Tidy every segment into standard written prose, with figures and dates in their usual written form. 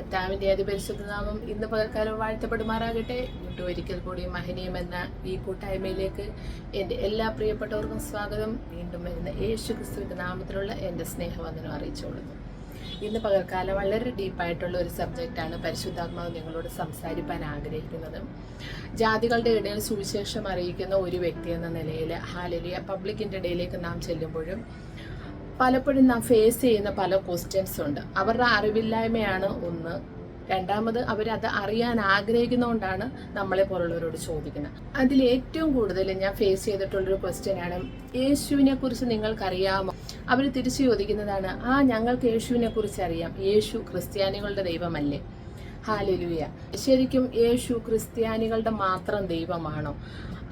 കർത്താവിൻ്റെ അതിപരിശുദ്ധ നാമം ഇന്ന് പകൽക്കാലം വാഴ്ത്തപ്പെടുമാറാകട്ടെ. വീണ്ടും ഒരിക്കൽ കൂടി മഹനീയം എന്ന ഈ കൂട്ടായ്മയിലേക്ക് എൻ്റെ എല്ലാ പ്രിയപ്പെട്ടവർക്കും സ്വാഗതം. വീണ്ടും വരുന്ന യേശു ക്രിസ്തുവിൻ്റെ നാമത്തിലുള്ള എൻ്റെ സ്നേഹവന്ദനം അറിയിച്ചുകൊള്ളുന്നു. ഇന്ന് പകൽക്കാലം വളരെ ഡീപ്പായിട്ടുള്ള ഒരു സബ്ജക്റ്റാണ് പരിശുദ്ധാത്മാവ് നിങ്ങളോട് സംസാരിക്കാൻ ആഗ്രഹിക്കുന്നത്. ജാതികളുടെ ഇടയിൽ സുവിശേഷം അറിയിക്കുന്ന ഒരു വ്യക്തി എന്ന നിലയിൽ ഹല്ലേലൂയ പബ്ലിക്കിൻ്റെ ഇടയിലേക്ക് നാം ചെല്ലുമ്പോഴും പലപ്പോഴും നാം ഫേസ് ചെയ്യുന്ന പല ക്വസ്റ്റ്യൻസ് ഉണ്ട്. അവരുടെ അറിവില്ലായ്മയാണ് ഒന്ന്. രണ്ടാമത് അവരത് അറിയാൻ ആഗ്രഹിക്കുന്നതുകൊണ്ടാണ് നമ്മളെ പോലുള്ളവരോട് ചോദിക്കുന്നത്. അതിൽ ഏറ്റവും കൂടുതൽ ഞാൻ ഫേസ് ചെയ്തിട്ടുള്ളൊരു ക്വസ്റ്റ്യനാണ്, യേശുവിനെ കുറിച്ച് നിങ്ങൾക്കറിയാമോ? അവർ തിരിച്ചു ചോദിക്കുന്നതാണ്, ഞങ്ങൾക്ക് യേശുവിനെ കുറിച്ച് അറിയാം. യേശു ക്രിസ്ത്യാനികളുടെ ദൈവമല്ലേ? ഹല്ലേലൂയ. ശരിക്കും യേശു ക്രിസ്ത്യാനികളുടെ മാത്രം ദൈവമാണോ?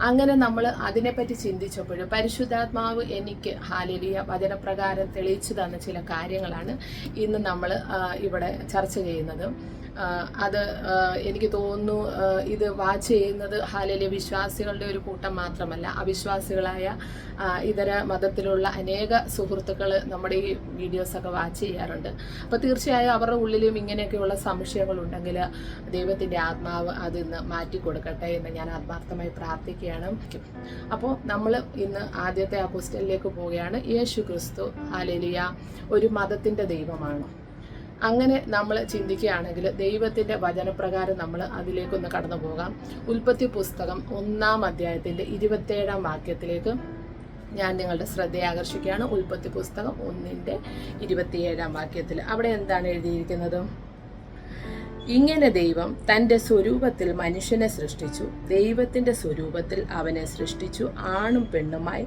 അങ്ങനെ നമ്മൾ അതിനെപ്പറ്റി ചിന്തിച്ചപ്പോൾ പരിശുദ്ധാത്മാവ് എനിക്ക് ഹല്ലേലൂയ വചനപ്രകാരം തെളിയിച്ചു തന്ന ചില കാര്യങ്ങളാണ് ഇന്ന് നമ്മൾ ഇവിടെ ചർച്ച ചെയ്യുന്നത്. അത് എനിക്ക് തോന്നുന്നു ഇത് വാച്ച് ചെയ്യുന്നത് ഹല്ലേലൂയ വിശ്വാസികളുടെ ഒരു കൂട്ടം മാത്രമല്ല, അവിശ്വാസികളായ ഇതര മതത്തിലുള്ള അനേക സുഹൃത്തുക്കൾ നമ്മുടെ ഈ വീഡിയോസൊക്കെ വാച്ച് ചെയ്യാറുണ്ട്. അപ്പോൾ തീർച്ചയായും അവരുടെ ഉള്ളിലും ഇങ്ങനെയൊക്കെയുള്ള സംശയങ്ങളുണ്ടെങ്കിൽ ദൈവത്തിൻ്റെ ആത്മാവ് അതിന്ന് മാറ്റിക്കൊടുക്കട്ടെ എന്ന് ഞാൻ ആത്മാർത്ഥമായി പ്രാർത്ഥിക്കുകയാണ്. അപ്പോൾ നമ്മൾ ഇന്ന് ആദ്യത്തെ അപ്പോസ്റ്റലിലേക്ക് പോവുകയാണ്. യേശു ക്രിസ്തു ഹല്ലേലൂയ ഒരു മതത്തിൻ്റെ ദൈവമാണോ? അങ്ങനെ നമ്മൾ ചിന്തിക്കുകയാണെങ്കിൽ ദൈവത്തിൻ്റെ വചനപ്രകാരം നമ്മൾ അതിലേക്കൊന്ന് കടന്നു പോകാം. ഉൽപ്പത്തി പുസ്തകം 1-ാം അധ്യായത്തിൻ്റെ 27-ാം വാക്യത്തിലേക്ക് ഞാൻ നിങ്ങളുടെ ശ്രദ്ധയെ ആകർഷിക്കുകയാണ്. ഉൽപ്പത്തി പുസ്തകം 1-ന്റെ 27-ാം വാക്യത്തിൽ അവിടെ എന്താണ് എഴുതിയിരിക്കുന്നത്? ഇങ്ങനെ ദൈവം തൻ്റെ സ്വരൂപത്തിൽ മനുഷ്യനെ സൃഷ്ടിച്ചു, ദൈവത്തിൻ്റെ സ്വരൂപത്തിൽ അവനെ സൃഷ്ടിച്ചു, ആണും പെണ്ണുമായി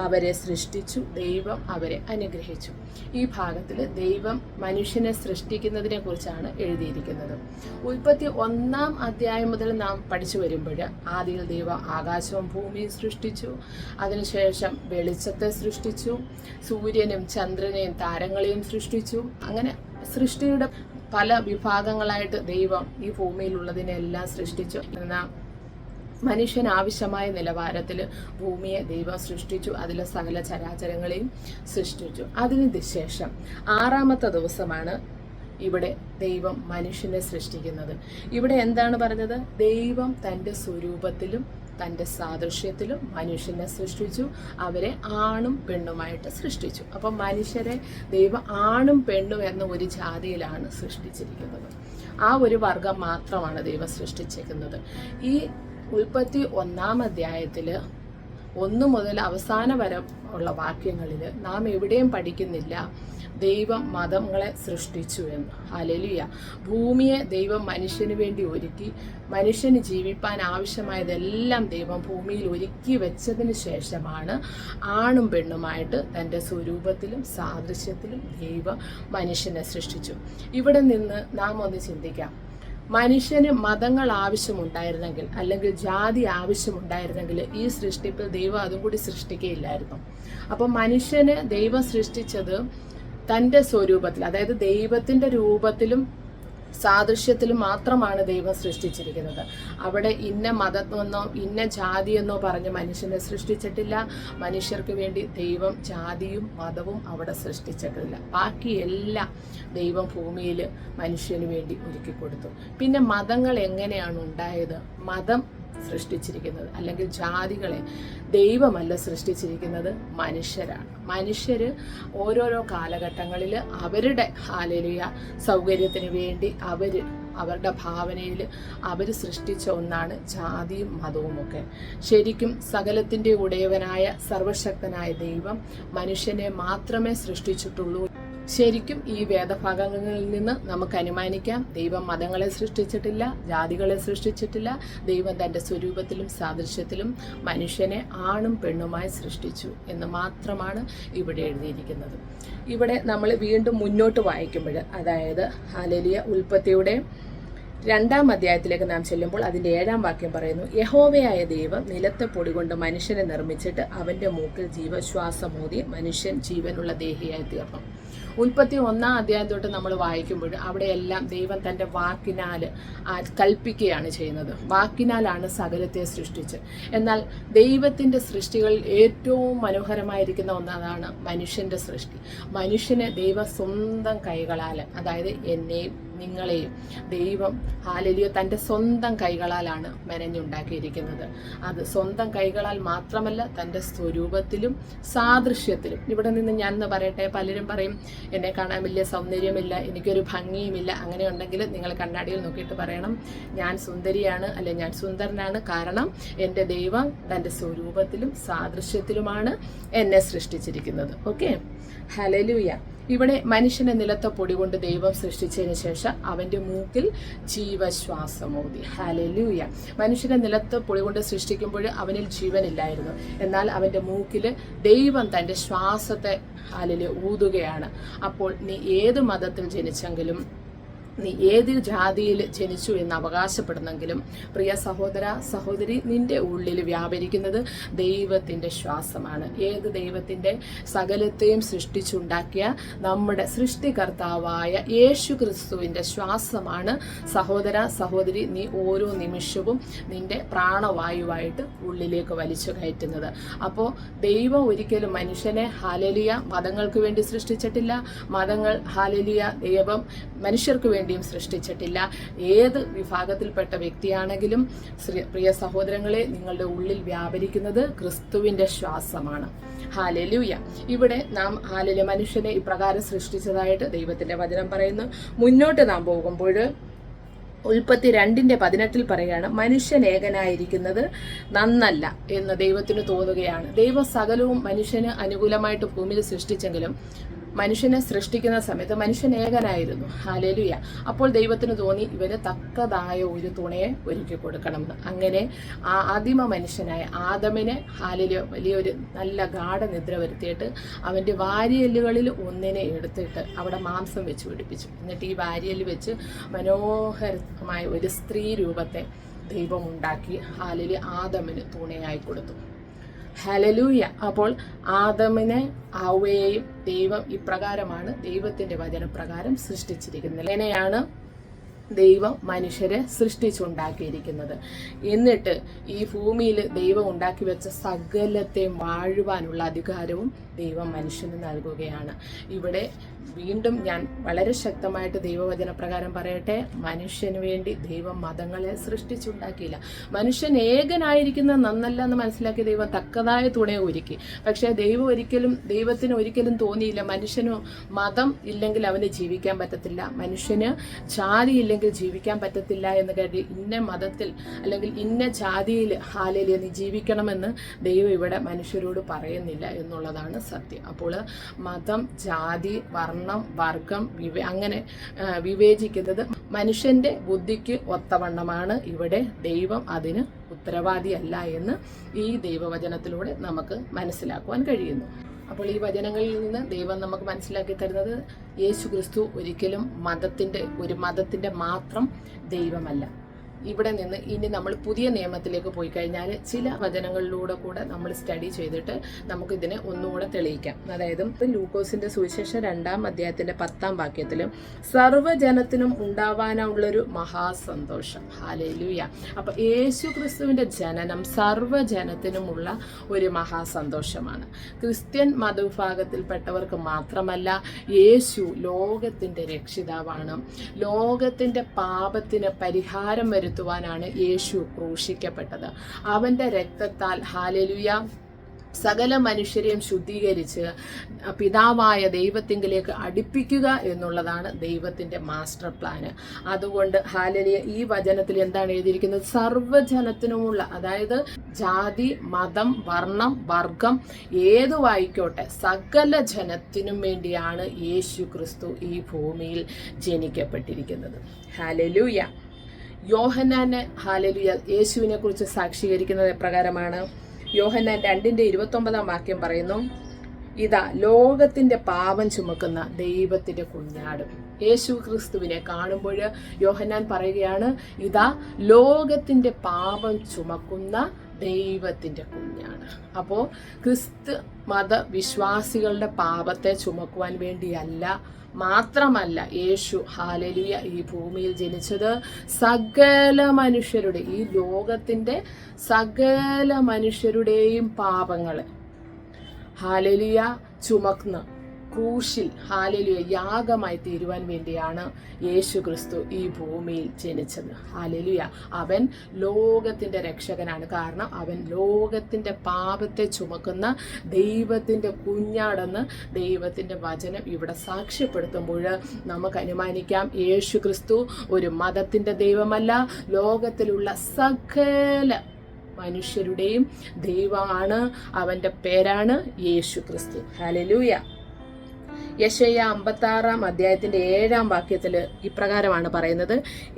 അവരെ സൃഷ്ടിച്ചു, ദൈവം അവരെ അനുഗ്രഹിച്ചു. ഈ ഭാഗത്തിൽ ദൈവം മനുഷ്യനെ സൃഷ്ടിക്കുന്നതിനെ കുറിച്ചാണ് എഴുതിയിരിക്കുന്നത്. ഉൽപ്പത്തി 1-ാം അധ്യായം മുതൽ നാം പഠിച്ചു വരുമ്പോൾ ആദിയിൽ ദൈവം ആകാശവും ഭൂമിയും സൃഷ്ടിച്ചു, അതിനുശേഷം വെളിച്ചത്തെ സൃഷ്ടിച്ചു, സൂര്യനും ചന്ദ്രനെയും താരങ്ങളെയും സൃഷ്ടിച്ചു. അങ്ങനെ സൃഷ്ടിയുടെ പല വിഭാഗങ്ങളായിട്ട് ദൈവം ഈ ഭൂമിയിലുള്ളതിനെല്ലാം സൃഷ്ടിച്ചു. എന്നാൽ മനുഷ്യന് ആവശ്യമായ നിലവാരത്തിൽ ഭൂമിയെ ദൈവം സൃഷ്ടിച്ചു, അതിലെ സകല ചരാചരങ്ങളെയും സൃഷ്ടിച്ചു. അതിന് ശേഷം 6-ാമത്തെ ദിവസമാണ് ഇവിടെ ദൈവം മനുഷ്യനെ സൃഷ്ടിക്കുന്നത്. ഇവിടെ എന്താണ് പറഞ്ഞത്? ദൈവം തൻ്റെ സ്വരൂപത്തിലും തൻ്റെ സാദൃശ്യത്തിലും മനുഷ്യനെ സൃഷ്ടിച്ചു, അവരെ ആണും പെണ്ണുമായിട്ട് സൃഷ്ടിച്ചു. അപ്പം മനുഷ്യരെ ദൈവം ആണും പെണ്ണും എന്ന ഒരു ജാതിയിലാണ് സൃഷ്ടിച്ചിരിക്കുന്നത്. ആ ഒരു വർഗം മാത്രമാണ് ദൈവം സൃഷ്ടിച്ചിരിക്കുന്നത്. ഈ ഉൽപ്പത്തി 1-ാം അധ്യായത്തിൽ 1 മുതൽ അവസാനം വരെ ഉള്ള വാക്യങ്ങളിൽ നാം എവിടെയും പഠിക്കുന്നില്ല ദൈവം മതങ്ങളെ സൃഷ്ടിച്ചു എന്ന്. ഹല്ലേലൂയ. ഭൂമിയെ ദൈവം മനുഷ്യന് വേണ്ടി ഒരുക്കി, മനുഷ്യന് ജീവിപ്പാൻ ആവശ്യമായതെല്ലാം ദൈവം ഭൂമിയിൽ ഒരുക്കി വെച്ചതിന് ശേഷമാണ് ആണും പെണ്ണുമായിട്ട് തൻ്റെ സ്വരൂപത്തിലും സാദൃശ്യത്തിലും ദൈവം മനുഷ്യനെ സൃഷ്ടിച്ചു. ഇവിടെ നിന്ന് നാം ഒന്ന് ചിന്തിക്കാം. മനുഷ്യന് മതങ്ങൾ ആവശ്യമുണ്ടായിരുന്നെങ്കിൽ, അല്ലെങ്കിൽ ജാതി ആവശ്യമുണ്ടായിരുന്നെങ്കിൽ ഈ സൃഷ്ടിപ്പിൽ ദൈവം അതും കൂടി സൃഷ്ടിക്കുകയില്ലായിരുന്നു. അപ്പം മനുഷ്യന് ദൈവം സൃഷ്ടിച്ചത് തൻ്റെ സ്വരൂപത്തിൽ, അതായത് ദൈവത്തിൻ്റെ രൂപത്തിലും സാദൃശ്യത്തിലും മാത്രമാണ് ദൈവം സൃഷ്ടിച്ചിരിക്കുന്നത്. അവിടെ ഇന്ന മതമെന്നോ ഇന്ന ജാതിയെന്നോ പറഞ്ഞ് മനുഷ്യനെ സൃഷ്ടിച്ചിട്ടില്ല. മനുഷ്യർക്ക് വേണ്ടി ദൈവം ജാതിയും മതവും അവിടെ സൃഷ്ടിച്ചിട്ടില്ല. ബാക്കിയെല്ലാം ദൈവം ഭൂമിയിൽ മനുഷ്യന് വേണ്ടി ഒരുക്കി കൊടുത്തു. പിന്നെ മതങ്ങൾ എങ്ങനെയാണ് ഉണ്ടായത്? മതം സൃഷ്ടിച്ചിരിക്കുന്നത്, അല്ലെങ്കിൽ ജാതികളെ ദൈവമല്ല സൃഷ്ടിച്ചിരിക്കുന്നത്, മനുഷ്യരാണ്. മനുഷ്യർ ഓരോരോ കാലഘട്ടങ്ങളിൽ അവരുടെ ഹല്ലേലൂയ സൗകര്യത്തിന് വേണ്ടി അവരുടെ ഭാവനയിൽ അവർ സൃഷ്ടിച്ച ഒന്നാണ് ജാതിയും മതവുമൊക്കെ. ശരിക്കും സകലത്തിൻ്റെ ഉടയവനായ സർവശക്തനായ ദൈവം മനുഷ്യനെ മാത്രമേ സൃഷ്ടിച്ചിട്ടുള്ളൂ. ശരിക്കും ഈ വേദഭാഗങ്ങളിൽ നിന്ന് നമുക്ക് അനുമാനിക്കാം ദൈവം മതങ്ങളെ സൃഷ്ടിച്ചിട്ടില്ല, ജാതികളെ സൃഷ്ടിച്ചിട്ടില്ല. ദൈവം തൻ്റെ സ്വരൂപത്തിലും സാദൃശ്യത്തിലും മനുഷ്യനെ ആണും പെണ്ണുമായി സൃഷ്ടിച്ചു എന്ന് മാത്രമാണ് ഇവിടെ എഴുതിയിരിക്കുന്നത്. ഇവിടെ നമ്മൾ വീണ്ടും മുന്നോട്ട് വായിക്കുമ്പോൾ, അതായത് ഹല്ലേലൂയ ഉൽപ്പത്തിയുടെ 2-ാം അധ്യായത്തിലേക്ക് നാം ചെല്ലുമ്പോൾ അതിൻ്റെ 7-ാം വാക്യം പറയുന്നു, യഹോവയായ ദൈവം നിലത്തെ പൊടി കൊണ്ട് മനുഷ്യനെ നിർമ്മിച്ചിട്ട് അവൻ്റെ മൂക്കിൽ ജീവശ്വാസമൂതി മനുഷ്യൻ ജീവനുള്ള ദേഹിയായി തീർന്നു. ഉൽപ്പത്തി 1-ാം അധ്യായം തൊട്ട് നമ്മൾ വായിക്കുമ്പോൾ അവിടെയെല്ലാം ദൈവം തൻ്റെ വാക്കിനാൽ കൽപ്പിക്കുകയാണ് ചെയ്യുന്നത്. വാക്കിനാലാണ് സകലത്തെ സൃഷ്ടിച്ച്. എന്നാൽ ദൈവത്തിൻ്റെ സൃഷ്ടികളിൽ ഏറ്റവും മനോഹരമായിരിക്കുന്ന ഒന്നാണ് മനുഷ്യൻ്റെ സൃഷ്ടി. മനുഷ്യനെ ദൈവം സ്വന്തം കൈകളാൽ, അതായത് എന്നെയും നിങ്ങളെയും ദൈവം ഹാലലിയ തൻ്റെ സ്വന്തം കൈകളാലാണ് മെനഞ്ഞുണ്ടാക്കിയിരിക്കുന്നത്. അത് സ്വന്തം കൈകളാൽ മാത്രമല്ല, തൻ്റെ സ്വരൂപത്തിലും സാദൃശ്യത്തിലും. ഇവിടെ നിന്ന് ഞാൻ എന്ന് പറയട്ടെ, പലരും പറയും എന്നെ കാണാൻ വലിയ സൗന്ദര്യമില്ല, എനിക്കൊരു ഭംഗിയുമില്ല. അങ്ങനെ ഉണ്ടെങ്കിൽ നിങ്ങൾ കണ്ണാടിയിൽ നോക്കിയിട്ട് പറയണം, ഞാൻ സുന്ദരിയാണ്, അല്ലെ ഞാൻ സുന്ദരനാണ്. കാരണം എൻ്റെ ദൈവം തൻ്റെ സ്വരൂപത്തിലും സാദൃശ്യത്തിലുമാണ് എന്നെ സൃഷ്ടിച്ചിരിക്കുന്നത്. Okay, hallelujah. ഇവിടെ മനുഷ്യനെ നിലത്തെ പൊടി കൊണ്ട് ദൈവം സൃഷ്ടിച്ചതിന് ശേഷം അവൻ്റെ മൂക്കിൽ ജീവശ്വാസമൂതി. ഹല്ലേലൂയ. മനുഷ്യനെ നിലത്ത് പൊടി കൊണ്ട് സൃഷ്ടിക്കുമ്പോൾ അവനിൽ ജീവനില്ലായിരുന്നു. എന്നാൽ അവൻ്റെ മൂക്കിൽ ദൈവം തൻ്റെ ശ്വാസത്തെ ഹല്ലേലൂയ ഊതുകയാണ്. അപ്പോൾ നീ ഏത് മതത്തിൽ ജനിച്ചെങ്കിലും, നീ ഏത് ജാതിയിൽ ജനിച്ചു എന്ന് അവകാശപ്പെടുന്നെങ്കിലും, പ്രിയ സഹോദര സഹോദരി, നിന്റെ ഉള്ളിൽ വ്യാപരിക്കുന്നത് ദൈവത്തിൻ്റെ ശ്വാസമാണ്. ഏത് ദൈവത്തിൻ്റെ സകലത്തെയും സൃഷ്ടിച്ചുണ്ടാക്കിയ നമ്മുടെ സൃഷ്ടികർത്താവായ യേശു ക്രിസ്തുവിൻ്റെ ശ്വാസമാണ് സഹോദര സഹോദരി നീ ഓരോ നിമിഷവും നിന്റെ പ്രാണവായുവായിട്ട് ഉള്ളിലേക്ക് വലിച്ചു കയറ്റുന്നത്. അപ്പോൾ ദൈവം ഒരിക്കലും മനുഷ്യനെ ഹല്ലേലൂയ മതങ്ങൾക്ക് വേണ്ടി സൃഷ്ടിച്ചിട്ടില്ല. മതങ്ങൾ ഹല്ലേലൂയ ദൈവം മനുഷ്യർക്ക് വേണ്ടിയും സൃഷ്ടിച്ചിട്ടില്ല. ഏത് വിഭാഗത്തിൽപ്പെട്ട വ്യക്തിയാണെങ്കിലും പ്രിയ സഹോദരങ്ങളെ, നിങ്ങളുടെ ഉള്ളിൽ വ്യാപരിക്കുന്നത് ക്രിസ്തുവിന്റെ ശ്വാസമാണ്. ഹല്ലേലൂയ. ഇവിടെ നാം ഹല്ലേലൂയ മനുഷ്യനെ ഇപ്രകാരം സൃഷ്ടിച്ചതായിട്ട് ദൈവത്തിന്റെ വചനം പറയുന്നു. മുന്നോട്ട് നാം പോകുമ്പോൾ ഉൽപ്പത്തി 2:18 പറയുകയാണ്, മനുഷ്യൻ ഏകനായിരിക്കുന്നത് നന്നല്ല എന്ന് ദൈവത്തിന് തോന്നുകയാണ്. ദൈവം സകലവും മനുഷ്യന് അനുകൂലമായിട്ട് ഭൂമിയിൽ സൃഷ്ടിച്ചെങ്കിലും മനുഷ്യനെ സൃഷ്ടിക്കുന്ന സമയത്ത് മനുഷ്യൻ ഏകനായിരുന്നു. ഹല്ലേലൂയ. അപ്പോൾ ദൈവത്തിന് തോന്നി ഇവന് തക്കതായ ഒരു തുണയെ ഒരുക്കി കൊടുക്കണമെന്ന്. അങ്ങനെ ആ ആദിമ മനുഷ്യനായ ആദമിനെ ഹല്ലേലൂയ വലിയൊരു നല്ല ഗാഢനിദ്ര വരുത്തിയിട്ട് അവൻ്റെ വാരിയെല്ലുകളിൽ ഒന്നിനെ എടുത്തിട്ട് അവിടെ മാംസം വെച്ച് പിടിപ്പിച്ചു. എന്നിട്ട് ഈ വാരിയെല്ല് വെച്ച് മനോഹരമായ ഒരു സ്ത്രീ രൂപത്തെ ദൈവം ഉണ്ടാക്കി ഹല്ലേലൂയ ആദമിന് തുണയായി കൊടുത്തു. ഹല്ലേലൂയ. അപ്പോൾ ആദമിനെ ഹവ്വയെയും ദൈവം ഇപ്രകാരമാണ് ദൈവത്തിന്റെ വചനപ്രകാരം സൃഷ്ടിച്ചിരിക്കുന്നത്. അങ്ങനെയാണ് ദൈവം മനുഷ്യരെ സൃഷ്ടിച്ചുണ്ടാക്കിയിരിക്കുന്നത്. എന്നിട്ട് ഈ ഭൂമിയിൽ ദൈവം ഉണ്ടാക്കി വെച്ച സകലത്തെയും വാഴുവാനുള്ള അധികാരവും ദൈവം മനുഷ്യന് നൽകുകയാണ്. ഇവിടെ വീണ്ടും ഞാൻ വളരെ ശക്തമായിട്ട് ദൈവവചന പ്രകാരം പറയട്ടെ, മനുഷ്യന് വേണ്ടി ദൈവം മതങ്ങളെ സൃഷ്ടിച്ചുണ്ടാക്കിയില്ല. മനുഷ്യൻ ഏകനായിരിക്കുന്നത് നന്നല്ല എന്ന് മനസ്സിലാക്കി ദൈവം തക്കതായ തുണയെ ഒരുക്കി. പക്ഷേ ദൈവത്തിന് ഒരിക്കലും തോന്നിയില്ല മനുഷ്യന് മതം ഇല്ലെങ്കിൽ അവന് ജീവിക്കാൻ പറ്റത്തില്ല, മനുഷ്യന് ജാതി ഇല്ലെങ്കിൽ ജീവിക്കാൻ പറ്റത്തില്ല എന്ന് കരുതി ഇന്ന മതത്തിൽ അല്ലെങ്കിൽ ഇന്ന ജാതിയിൽ ഹല്ലേലൂയ നീ ജീവിക്കണമെന്ന് ദൈവം ഇവിടെ മനുഷ്യരോട് പറയുന്നില്ല എന്നുള്ളതാണ് സത്യം. അപ്പോൾ മതം, ജാതി, വർണ്ണം, വർഗം അങ്ങനെ വിവേചിക്കുന്നത് മനുഷ്യന്റെ ബുദ്ധിക്ക് ഒത്തവണ്ണമാണ്. ഇവിടെ ദൈവം അതിന് ഉത്തരവാദിയല്ല എന്ന് ഈ ദൈവവചനത്തിലൂടെ നമുക്ക് മനസ്സിലാക്കുവാൻ കഴിയുന്നു. അപ്പോൾ ഈ വചനങ്ങളിൽ നിന്ന് ദൈവം നമുക്ക് മനസ്സിലാക്കി തരുന്നത് യേശു ക്രിസ്തു ഒരിക്കലും ഒരു മതത്തിന്റെ മാത്രം ദൈവമല്ല. ഇവിടെ നിന്ന് ഇനി നമ്മൾ പുതിയ നിയമത്തിലേക്ക് പോയി കഴിഞ്ഞാൽ ചില വചനങ്ങളിലൂടെ കൂടെ നമ്മൾ സ്റ്റഡി ചെയ്തിട്ട് നമുക്കിതിനെ ഒന്നുകൂടെ തെളിയിക്കാം. അതായത് ലൂക്കോസിന്റെ സുവിശേഷം 2-ാം വാക്യത്തിൽ സർവ്വജനത്തിനും ഉണ്ടാവാനുള്ളൊരു മഹാസന്തോഷം. ഹല്ലേലൂയ. അപ്പൊ യേശു ക്രിസ്തുവിന്റെ ജനനം സർവ്വജനത്തിനുമുള്ള ഒരു മഹാസന്തോഷമാണ്. ക്രിസ്ത്യൻ മതവിഭാഗത്തിൽപ്പെട്ടവർക്ക് മാത്രമല്ല, യേശു ലോകത്തിന്റെ രക്ഷിതാവാണ്. ലോകത്തിന്റെ പാപത്തിന് പരിഹാരം വരുത്തുവാനാണ് യേശു ക്രൂശിക്കപ്പെട്ടത്. അവന്റെ രക്തത്താൽ ഹല്ലേലൂയ സകല മനുഷ്യരെയും ശുദ്ധീകരിച്ച് പിതാവായ ദൈവത്തിങ്കിലേക്ക് അടുപ്പിക്കുക എന്നുള്ളതാണ് ദൈവത്തിന്റെ മാസ്റ്റർ പ്ലാന്. അതുകൊണ്ട് ഹല്ലേലൂയ ഈ വചനത്തിൽ എന്താണ് എഴുതിയിരിക്കുന്നത്? സർവ്വജനത്തിനുമുള്ള, അതായത് ജാതി, മതം, വർണ്ണം, വർഗം ഏതുവായിക്കോട്ടെ സകല ജനത്തിനും വേണ്ടിയാണ് യേശു ക്രിസ്തു ഈ ഭൂമിയിൽ ജനിക്കപ്പെട്ടിരിക്കുന്നത്. ഹല്ലേലൂയ. യോഹന്നാന് ഹല്ലേലൂയ യേശുവിനെ കുറിച്ച് സാക്ഷീകരിക്കുന്നത് എപ്രകാരമാണ്? യോഹന്നാൻ 2:29 വാക്യം പറയുന്നു, ഇതാ ലോകത്തിന്റെ പാപം ചുമക്കുന്ന ദൈവത്തിന്റെ കുഞ്ഞാട്. യേശു ക്രിസ്തുവിനെ കാണുമ്പോൾ യോഹന്നാൻ പറയുകയാണ്, ഇതാ ലോകത്തിന്റെ പാപം ചുമക്കുന്ന ദൈവത്തിന്റെ കുഞ്ഞാണ്. അപ്പോൾ ക്രിസ്തു മതവിശ്വാസികളുടെ പാപത്തെ ചുമക്കുവാൻ വേണ്ടിയല്ല, മാത്രമല്ല യേശു ഹല്ലേലൂയ ഈ ഭൂമിയിൽ ജനിച്ചത് സകല മനുഷ്യരുടെ, ഈ ലോകത്തിന്റെ സകല മനുഷ്യരുടെയും പാപങ്ങൾ ഹല്ലേലൂയ ചുമന്ന് ക്രൂശിൽ ഹല്ലേലൂയ യാഗമായി തീരുവാൻ വേണ്ടിയാണ് യേശു ക്രിസ്തു ഈ ഭൂമിയിൽ ജനിച്ചത്. ഹല്ലേലൂയ. അവൻ ലോകത്തിന്റെ രക്ഷകനാണ്. കാരണം അവൻ ലോകത്തിന്റെ പാപത്തെ ചുമക്കുന്ന ദൈവത്തിന്റെ കുഞ്ഞാടെന്ന് ദൈവത്തിന്റെ വചനം ഇവിടെ സാക്ഷ്യപ്പെടുത്തുമ്പോൾ നമുക്ക് അനുമാനിക്കാം യേശു ക്രിസ്തു ഒരു മതത്തിന്റെ ദൈവമല്ല, ലോകത്തിലുള്ള സകല മനുഷ്യരുടെയും ദൈവമാണ്. അവന്റെ പേരാണ് യേശു ക്രിസ്തു. ഹല്ലേലൂയ. യെശയ്യാ 56 അധ്യായത്തിന്റെ 7 വാക്യത്തിൽ ഇപ്രകാരമാണ് പറയുന്നത്,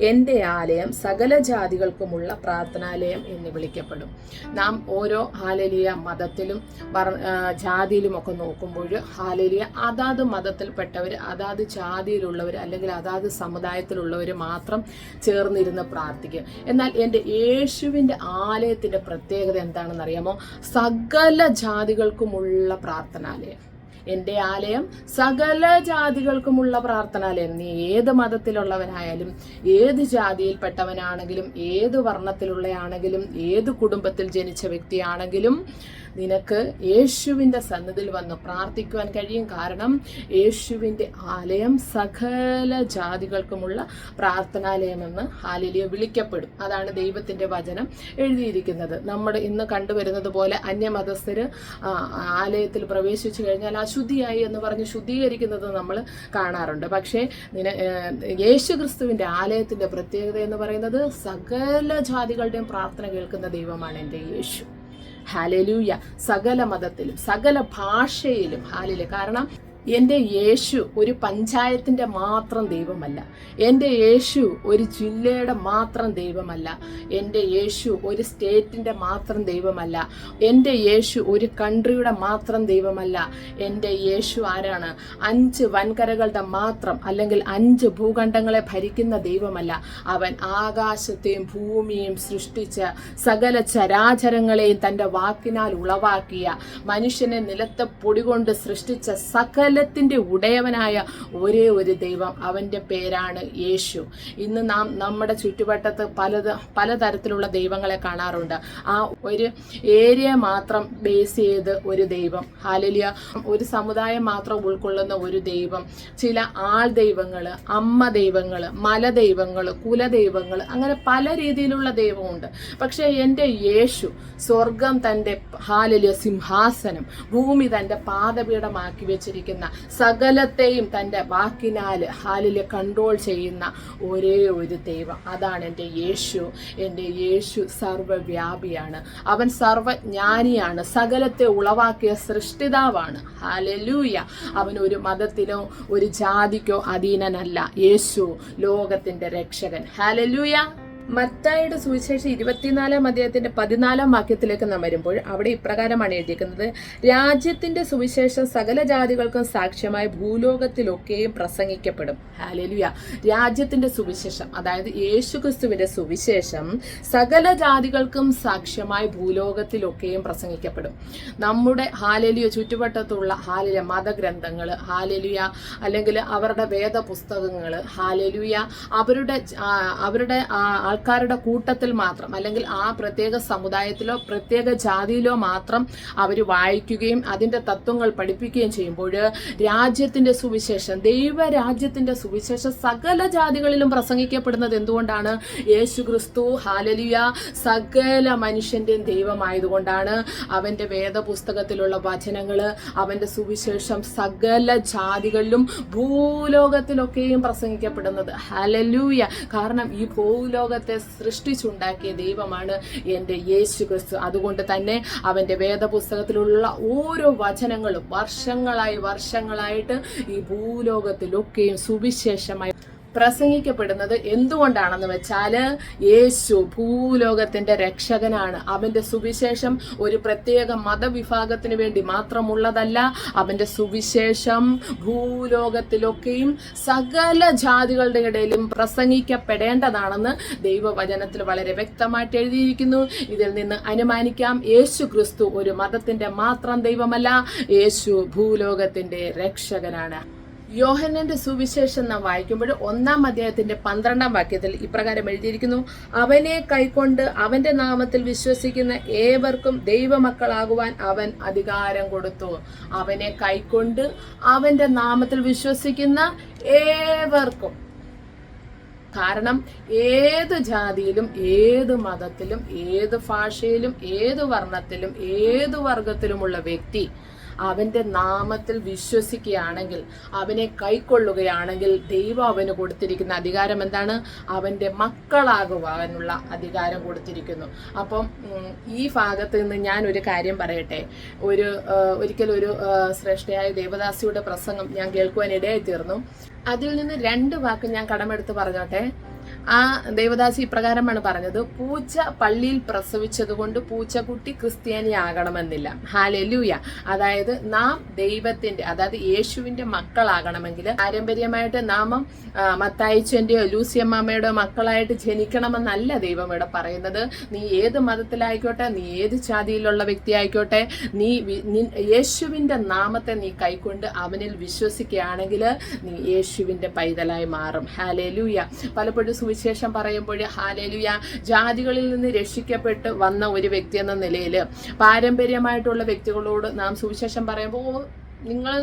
എൻ്റെ ആലയം സകല ജാതികൾക്കുമുള്ള പ്രാർത്ഥനാലയം എന്ന് വിളിക്കപ്പെടും. നാം ഓരോ ഹല്ലേലൂയ മതത്തിലും ജാതിയിലും ഒക്കെ നോക്കുമ്പോൾ ഹല്ലേലൂയ അതാത് മതത്തിൽപ്പെട്ടവർ, അതാത് ജാതിയിലുള്ളവർ അല്ലെങ്കിൽ അതാത് സമുദായത്തിലുള്ളവർ മാത്രം ചേർന്നിരുന്ന് പ്രാർത്ഥിക്കും. എന്നാൽ എൻ്റെ യേശുവിൻ്റെ ആലയത്തിന്റെ പ്രത്യേകത എന്താണെന്നറിയാമോ? സകല ജാതികൾക്കുമുള്ള പ്രാർത്ഥനാലയം. എൻ്റെ ആലയം സകല ജാതികൾക്കുമുള്ള പ്രാർത്ഥനാലയം. നീ ഏത് മതത്തിലുള്ളവനായാലും, ഏത് ജാതിയിൽപ്പെട്ടവനാണെങ്കിലും, ഏത് വർണ്ണത്തിലുള്ളയാണെങ്കിലും, ഏത് കുടുംബത്തിൽ ജനിച്ച വ്യക്തിയാണെങ്കിലും നിനക്ക് യേശുവിൻ്റെ സന്നിധിയിൽ വന്ന് പ്രാർത്ഥിക്കുവാൻ കഴിയും. കാരണം യേശുവിൻ്റെ ആലയം സകല ജാതികൾക്കുമുള്ള പ്രാർത്ഥനാലയമെന്ന് ഹല്ലേലൂയ വിളിക്കപ്പെടും. അതാണ് ദൈവത്തിൻ്റെ വചനം എഴുതിയിരിക്കുന്നത്. നമ്മൾ ഇന്ന് കണ്ടുവരുന്നത് പോലെ അന്യമതസ്ഥര് ആലയത്തിൽ പ്രവേശിച്ചു കഴിഞ്ഞാൽ അശുദ്ധിയായി എന്ന് പറഞ്ഞ് ശുദ്ധീകരിക്കുന്നത് നമ്മൾ കാണാറുണ്ട്. പക്ഷേ യേശു ക്രിസ്തുവിൻ്റെ ആലയത്തിൻ്റെ പ്രത്യേകത എന്ന് പറയുന്നത് സകല ജാതികളുടെയും പ്രാർത്ഥന കേൾക്കുന്ന ദൈവമാണ് എൻ്റെ യേശു. ഹല്ലേലൂയ. സകല മതത്തിലും സകല ഭാഷയിലും ഹല്ലേലൂയ. കാരണം എൻ്റെ യേശു ഒരു പഞ്ചായത്തിൻ്റെ മാത്രം ദൈവമല്ല, എൻ്റെ യേശു ഒരു ജില്ലയുടെ മാത്രം ദൈവമല്ല, എൻ്റെ യേശു ഒരു സ്റ്റേറ്റിൻ്റെ മാത്രം ദൈവമല്ല, എൻ്റെ യേശു ഒരു കൺട്രിയുടെ മാത്രം ദൈവമല്ല. എൻ്റെ യേശു ആരാണ്? 5 വൻകരകളുടെ മാത്രം അല്ലെങ്കിൽ 5 ഭൂഖണ്ഡങ്ങളെ ഭരിക്കുന്ന ദൈവമല്ല. അവൻ ആകാശത്തെയും ഭൂമിയെയും സൃഷ്ടിച്ച സകല ചരാചരങ്ങളെയും തൻ്റെ വാക്കിനാൽ ഉളവാക്കിയ, മനുഷ്യനെ നിലത്തെ പൊടികൊണ്ട് സൃഷ്ടിച്ച സകലത്തിന്റെ ഉടയവനായ ഒരേ ഒരു ദൈവം, അവന്റെ പേരാണ് യേശു. ഇന്ന് നാം നമ്മുടെ ചുറ്റുവട്ടത്ത് പലതരത്തിലുള്ള ദൈവങ്ങളെ കാണാറുണ്ട്. ആ ഒരു ഏരിയ മാത്രം ബേസ് ചെയ്ത് ഒരു ദൈവം, ഹല്ലേലൂയ, ഒരു സമുദായം മാത്രം ഉൾക്കൊള്ളുന്ന ഒരു ദൈവം, ചില ആൾ ദൈവങ്ങള്, അമ്മ ദൈവങ്ങള്, മല ദൈവങ്ങള്, കുലദൈവങ്ങള്, അങ്ങനെ പല രീതിയിലുള്ള ദൈവമുണ്ട്. പക്ഷെ എൻ്റെ യേശു സ്വർഗം തൻ്റെ ഹല്ലേലൂയ സിംഹാസനം, ഭൂമി തൻ്റെ പാദപീഠമാക്കി വെച്ചിരിക്കുന്ന, സകലത്തെയും തൻ്റെ വാക്കിനാൽ ഹല്ലേലൂയ കൺട്രോൾ ചെയ്യുന്ന ഒരേ ഒരു ദൈവം, അതാണ് എൻ്റെ യേശു. എൻ്റെ യേശു സർവ്വവ്യാപിയാണ്, അവൻ സർവജ്ഞാനിയാണ്, സകലത്തെ ഉളവാക്കിയ സൃഷ്ടിതാവാണ്. ഹല്ലേലൂയ. അവൻ ഒരു മതത്തിനോ ഒരു ജാതിക്കോ അധീനനല്ല. യേശു ലോകത്തിന്റെ രക്ഷകൻ. ഹല്ലേലൂയ. മത്തായിയുടെ സുവിശേഷം 24 അധ്യായത്തിന്റെ 14 വാക്യത്തിലേക്ക് നാം വരുമ്പോൾ അവിടെ ഇപ്രകാരമാണ് എഴുതിയിരിക്കുന്നത്, രാജ്യത്തിന്റെ സുവിശേഷം സകല ജാതികൾക്കും സാക്ഷ്യമായി ഭൂലോകത്തിലൊക്കെയും പ്രസംഗിക്കപ്പെടും. ഹല്ലേലൂയ. രാജ്യത്തിന്റെ സുവിശേഷം, അതായത് യേശുക്രിസ്തുവിന്റെ സുവിശേഷം സകല ജാതികൾക്കും സാക്ഷ്യമായി ഭൂലോകത്തിലൊക്കെയും പ്രസംഗിക്കപ്പെടും. നമ്മുടെ ഹല്ലേലൂയ ചുറ്റുവട്ടത്തുള്ള ഹല്ലേലൂയ മതഗ്രന്ഥങ്ങൾ, ഹല്ലേലൂയ, അല്ലെങ്കിൽ അവരുടെ വേദപുസ്തകങ്ങൾ, ഹല്ലേലൂയ, അവരുടെ ആൾക്കാരുടെ കൂട്ടത്തിൽ മാത്രം അല്ലെങ്കിൽ ആ പ്രത്യേക സമുദായത്തിലോ പ്രത്യേക ജാതിയിലോ മാത്രം അവർ വായിക്കുകയും അതിൻ്റെ തത്വങ്ങൾ പഠിപ്പിക്കുകയും ചെയ്യുമ്പോൾ രാജ്യത്തിന്റെ സുവിശേഷം, ദൈവരാജ്യത്തിന്റെ സുവിശേഷം സകല ജാതികളിലും പ്രസംഗിക്കപ്പെടുന്നത് എന്തുകൊണ്ടാണ്? യേശു ക്രിസ്തു ഹല്ലേലൂയ സകല മനുഷ്യന്റെയും ദൈവമായതുകൊണ്ടാണ്. അവന്റെ വേദപുസ്തകത്തിലുള്ള വചനങ്ങള്, അവന്റെ സുവിശേഷം സകല ജാതികളിലും ഭൂലോകത്തിലൊക്കെയും പ്രസംഗിക്കപ്പെടുന്നത്. ഹല്ലേലൂയ. കാരണം ഈ ഭൂലോകത്തെ സൃഷ്ടിച്ചുണ്ടാക്കിയ ദൈവമാണ് എൻ്റെ യേശു ക്രിസ്തു. അതുകൊണ്ട് തന്നെ അവന്റെ വേദപുസ്തകത്തിലുള്ള ഓരോ വചനങ്ങളും വർഷങ്ങളായിട്ട് ഈ ഭൂലോകത്തിലൊക്കെയും സുവിശേഷമായി പ്രസംഗിക്കപ്പെടുന്നത് എന്തുകൊണ്ടാണെന്ന് വെച്ചാല് യേശു ഭൂലോകത്തിന്റെ രക്ഷകനാണ്. അവന്റെ സുവിശേഷം ഒരു പ്രത്യേക മതവിഭാഗത്തിന് വേണ്ടി മാത്രമുള്ളതല്ല. അവന്റെ സുവിശേഷം ഭൂലോകത്തിലൊക്കെയും സകല ജാതികളുടെ ഇടയിലും പ്രസംഗിക്കപ്പെടേണ്ടതാണെന്ന് ദൈവവചനത്തിൽ വളരെ വ്യക്തമായിട്ട് എഴുതിയിരിക്കുന്നു. ഇതിൽ നിന്ന് അനുമാനിക്കാം യേശു ക്രിസ്തു ഒരു മതത്തിന്റെ മാത്രം ദൈവമല്ല, യേശു ഭൂലോകത്തിന്റെ രക്ഷകനാണ്. യോഹന്നാന്റെ സുവിശേഷം നാം വായിക്കുമ്പോൾ 1-ാം അധ്യായത്തിന്റെ 12-ാം വാക്യത്തിൽ ഇപ്രകാരം എഴുതിയിരിക്കുന്നു, അവനെ കൈക്കൊണ്ട് അവന്റെ നാമത്തിൽ വിശ്വസിക്കുന്ന ഏവർക്കും ദൈവമക്കളാകുവാൻ അവൻ അധികാരം കൊടുത്തു. അവനെ കൈക്കൊണ്ട് അവന്റെ നാമത്തിൽ വിശ്വസിക്കുന്ന ഏവർക്കും. കാരണം ഏത് ജാതിയിലും ഏത് മതത്തിലും ഏത് ഭാഷയിലും ഏത് വർണ്ണത്തിലും ഏത് വർഗത്തിലുമുള്ള വ്യക്തി അവന്റെ നാമത്തിൽ വിശ്വസിക്കുകയാണെങ്കിൽ, അവനെ കൈക്കൊള്ളുകയാണെങ്കിൽ, ദൈവം അവന് കൊടുത്തിരിക്കുന്ന അധികാരം എന്താണ്? അവന്റെ മക്കളാകുവാനുള്ള അധികാരം കൊടുത്തിരിക്കുന്നു. അപ്പം ഈ ഭാഗത്ത് നിന്ന് ഞാൻ ഒരു കാര്യം പറയട്ടെ. ഒരിക്കലൊരു ശ്രേഷ്ഠയായ ദേവദാസിയുടെ പ്രസംഗം ഞാൻ കേൾക്കുവാൻ ഇടയായി തീർന്നു. അതിൽ നിന്ന് 2 വാക്ക് ഞാൻ കടമെടുത്ത് പറഞ്ഞോട്ടെ. ആ ദേവദാസി ഇപ്രകാരമാണ് പറഞ്ഞത്, പൂച്ച പള്ളിയിൽ പ്രസവിച്ചതുകൊണ്ട് പൂച്ചക്കുട്ടി ക്രിസ്ത്യാനി ആകണമെന്നില്ല. ഹല്ലേലൂയ. അതായത് നാം ദൈവത്തിന്റെ, അതായത് യേശുവിന്റെ മക്കളാകണമെങ്കിൽ പാരമ്പര്യമായിട്ട് നാമം മത്തായിച്ചന്റെയോ ലൂസിയമ്മയുടെ മക്കളായിട്ട് ജനിക്കണമെന്നല്ല ദൈവം ഇവിടെ പറയുന്നത്. നീ ഏത് മതത്തിലായിക്കോട്ടെ, നീ ഏത് ജാതിയിലുള്ള വ്യക്തി ആയിക്കോട്ടെ, നീ യേശുവിന്റെ നാമത്തെ നീ കൈക്കൊണ്ട് അവനിൽ വിശ്വസിക്കുകയാണെങ്കിൽ നീ യേശുവിന്റെ പൈതലായി മാറും. ഹല്ലേലൂയ. പലപ്പോഴും സുവിശേഷം പറയുമ്പോൾ ഹല്ലേലൂയ, ജാതികളിൽ നിന്ന് രക്ഷിക്കപ്പെട്ട് വന്ന ഒരു വ്യക്തി എന്ന നിലയിൽ പാരമ്പര്യമായിട്ടുള്ള വ്യക്തികളോട് നാം സുവിശേഷം പറയുമ്പോൾ, നിങ്ങൾ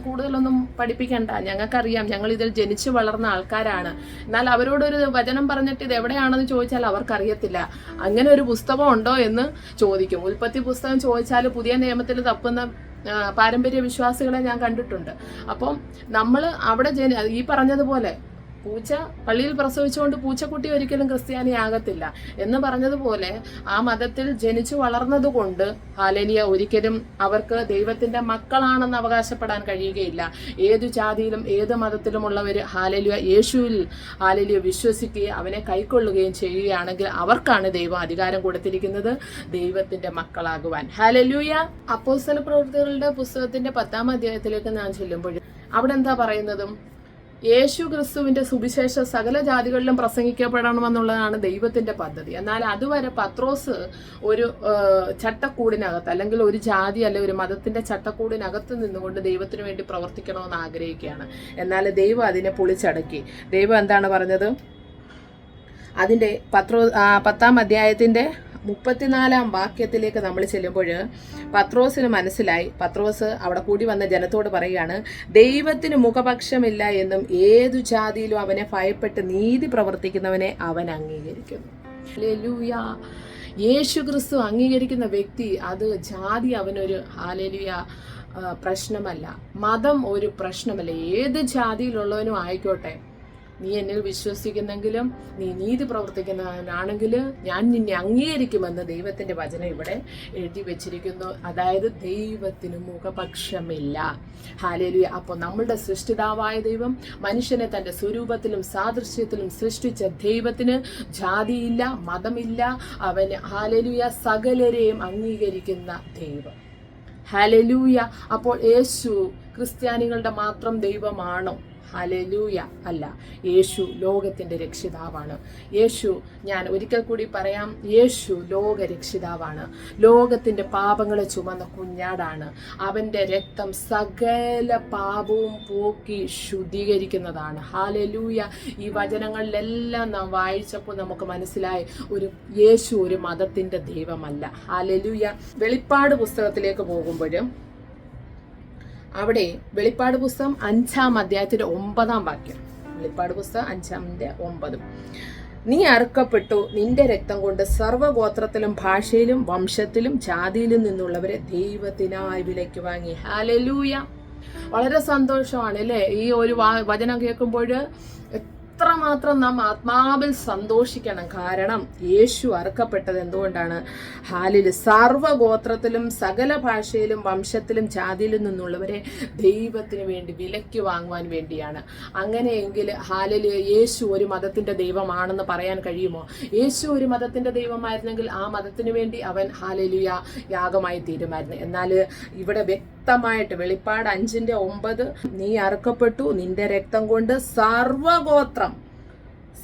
കൂടുതലൊന്നും പഠിപ്പിക്കണ്ട, ഞങ്ങൾക്കറിയാം, ഞങ്ങൾ ഇതിൽ ജനിച്ചു വളർന്ന ആൾക്കാരാണ്. എന്നാൽ അവരോടൊരു വചനം പറഞ്ഞിട്ട് ഇത് എവിടെയാണെന്ന് ചോദിച്ചാൽ അവർക്കറിയത്തില്ല. അങ്ങനെ ഒരു പുസ്തകം ഉണ്ടോ എന്ന് ചോദിക്കും. ഉൽപ്പത്തി പുസ്തകം ചോദിച്ചാൽ പുതിയ നിയമത്തിൽ തപ്പുന്ന പാരമ്പര്യ വിശ്വാസികളെ ഞാൻ കണ്ടിട്ടുണ്ട്. അപ്പം നമ്മൾ അവിടെ ഈ പറഞ്ഞതുപോലെ പൂച്ച പള്ളിയിൽ പ്രസവിച്ചുകൊണ്ട് പൂച്ചക്കുട്ടി ഒരിക്കലും ക്രിസ്ത്യാനി ആകത്തില്ല എന്ന് പറഞ്ഞതുപോലെ ആ മതത്തിൽ ജനിച്ചു വളർന്നതുകൊണ്ട് ഹല്ലേലൂയ ഒരിക്കലും അവർക്ക് ദൈവത്തിന്റെ മക്കളാണെന്ന് അവകാശപ്പെടാൻ കഴിയുകയില്ല. ഏതു ജാതിയിലും ഏത് മതത്തിലുമുള്ളവർ ഹല്ലേലൂയ യേശുവിൽ ഹല്ലേലൂയ വിശ്വസിക്കുകയും അവനെ കൈക്കൊള്ളുകയും ചെയ്യുകയാണെങ്കിൽ അവർക്കാണ് ദൈവം അധികാരം കൊടുത്തിരിക്കുന്നത് ദൈവത്തിന്റെ മക്കളാകുവാൻ. ഹല്ലേലൂയ. അപ്പോസ്തല പ്രവൃത്തികളുടെ പുസ്തകത്തിന്റെ 10-ാം അധ്യായത്തിലേക്ക് ഞാൻ ചെല്ലുമ്പോൾ അവിടെ എന്താ പറയുന്നതും, യേശു ക്രിസ്തുവിന്റെ സുവിശേഷം സകല ജാതികളിലും പ്രസംഗിക്കപ്പെടണമെന്നുള്ളതാണ് ദൈവത്തിന്റെ പദ്ധതി. എന്നാൽ അതുവരെ പത്രോസ് ഒരു ചട്ടക്കൂടിനകത്ത്, അല്ലെങ്കിൽ ഒരു ജാതി അല്ലെ ഒരു മതത്തിന്റെ ചട്ടക്കൂടിനകത്ത് നിന്നുകൊണ്ട് ദൈവത്തിന് വേണ്ടി പ്രവർത്തിക്കണമെന്ന് ആഗ്രഹിക്കുകയാണ്. എന്നാൽ ദൈവം അതിനെ പൊളിച്ചടക്കി. ദൈവം എന്താണ് പറഞ്ഞത്? അതിന്റെ 10-ാം അധ്യായത്തിന്റെ 34-ാം വാക്യത്തിലേക്ക് നമ്മൾ ചെല്ലുമ്പോൾ പത്രോസിന് മനസ്സിലായി. പത്രോസ് അവിടെ കൂടി വന്ന ജനത്തോട് പറയുകയാണ്, ദൈവത്തിന് മുഖപക്ഷമില്ല എന്നും ഏതു ജാതിയിലും അവനെ ഭയപ്പെട്ട് നീതി പ്രവർത്തിക്കുന്നവനെ അവൻ അംഗീകരിക്കുന്നു. ഹല്ലേലൂയ. യേശു ക്രിസ്തു അംഗീകരിക്കുന്ന വ്യക്തി, അത് ജാതി അവനൊരു ഹല്ലേലൂയ പ്രശ്നമല്ല, മതം ഒരു പ്രശ്നമല്ല. ഏത് ജാതിയിലുള്ളവനും ആയിക്കോട്ടെ, നീ എന്നിൽ വിശ്വസിക്കുന്നെങ്കിലും നീ നീതി പ്രവർത്തിക്കുന്നവനാണെങ്കിൽ ഞാൻ നിന്നെ അംഗീകരിക്കുമെന്ന് ദൈവത്തിന്റെ വചനം ഇവിടെ എഴുതി വെച്ചിരിക്കുന്നു. അതായത് ദൈവത്തിന് മുഖപക്ഷമില്ല. ഹല്ലേലൂയ. അപ്പോൾ നമ്മളുടെ സൃഷ്ടിതാവായ ദൈവം മനുഷ്യനെ തന്റെ സ്വരൂപത്തിലും സാദൃശ്യത്തിലും സൃഷ്ടിച്ച ദൈവത്തിന് ജാതിയില്ല, മതമില്ല. അവന് ഹല്ലേലൂയ സകലരെയും അംഗീകരിക്കുന്ന ദൈവം. ഹല്ലേലൂയ. അപ്പോൾ യേശു ക്രിസ്ത്യാനികളുടെ മാത്രം ദൈവമാണോ? ഹല്ലേലൂയ, അല്ല. യേശു ലോകത്തിന്റെ രക്ഷിതാവാണ്. യേശു, ഞാൻ ഒരിക്കൽ കൂടി പറയാം, യേശു ലോക രക്ഷിതാവാണ്. ലോകത്തിന്റെ പാപങ്ങളെ ചുമന്ന കുഞ്ഞാടാണ്. അവന്റെ രക്തം സകല പാപവും പോക്കി ശുദ്ധീകരിക്കുന്നതാണ്. ഹല്ലേലൂയ. ഈ വചനങ്ങളിലെല്ലാം നാം വായിച്ചപ്പോൾ നമുക്ക് മനസ്സിലായി, യേശു ഒരു മതത്തിന്റെ ദൈവമല്ല. ഹല്ലേലൂയ. വെളിപ്പാട് പുസ്തകത്തിലേക്ക് പോകുമ്പോഴും അവിടെ വെളിപ്പാട് പുസ്തകം 5-ാം അധ്യായത്തിന്റെ 9-ാം വാക്യം, വെളിപ്പാട് പുസ്തകം 5:9, നീ അറുക്കപ്പെട്ടു, നിന്റെ രക്തം കൊണ്ട് സർവ്വഗോത്രത്തിലും ഭാഷയിലും വംശത്തിലും ജാതിയിലും നിന്നുള്ളവരെ ദൈവത്തിനായി വിലയ്ക്ക് വാങ്ങി. ഹല്ലേലൂയ. വളരെ സന്തോഷമാണ് അല്ലേ ഈ ഒരു വചനം കേൾക്കുമ്പോൾ. എത്രമാത്രം നാം ആത്മാവിൽ സന്തോഷിക്കണം. കാരണം യേശു അറുക്കപ്പെട്ടത് എന്തുകൊണ്ടാണ്? ഹാലിൽ സർവ്വഗോത്രത്തിലും സകല ഭാഷയിലും വംശത്തിലും ജാതിയിലും നിന്നുള്ളവരെ ദൈവത്തിന് വേണ്ടി വിലയ്ക്ക് വാങ്ങുവാൻ വേണ്ടിയാണ്. അങ്ങനെയെങ്കിൽ ഹാലിൽ യേശു ഒരു മതത്തിന്റെ ദൈവമാണെന്ന് പറയാൻ കഴിയുമോ? യേശു ഒരു മതത്തിന്റെ ദൈവമായിരുന്നെങ്കിൽ ആ മതത്തിന് വേണ്ടി അവൻ ഹാലലുയ യാഗമായി തീരുമായിരുന്നു. എന്നാൽ ഇവിടെ വ്യക്തമായിട്ട് വെളിപ്പാട് 5:9, നീ അറുക്കപ്പെട്ടു, നിന്റെ രക്തം കൊണ്ട്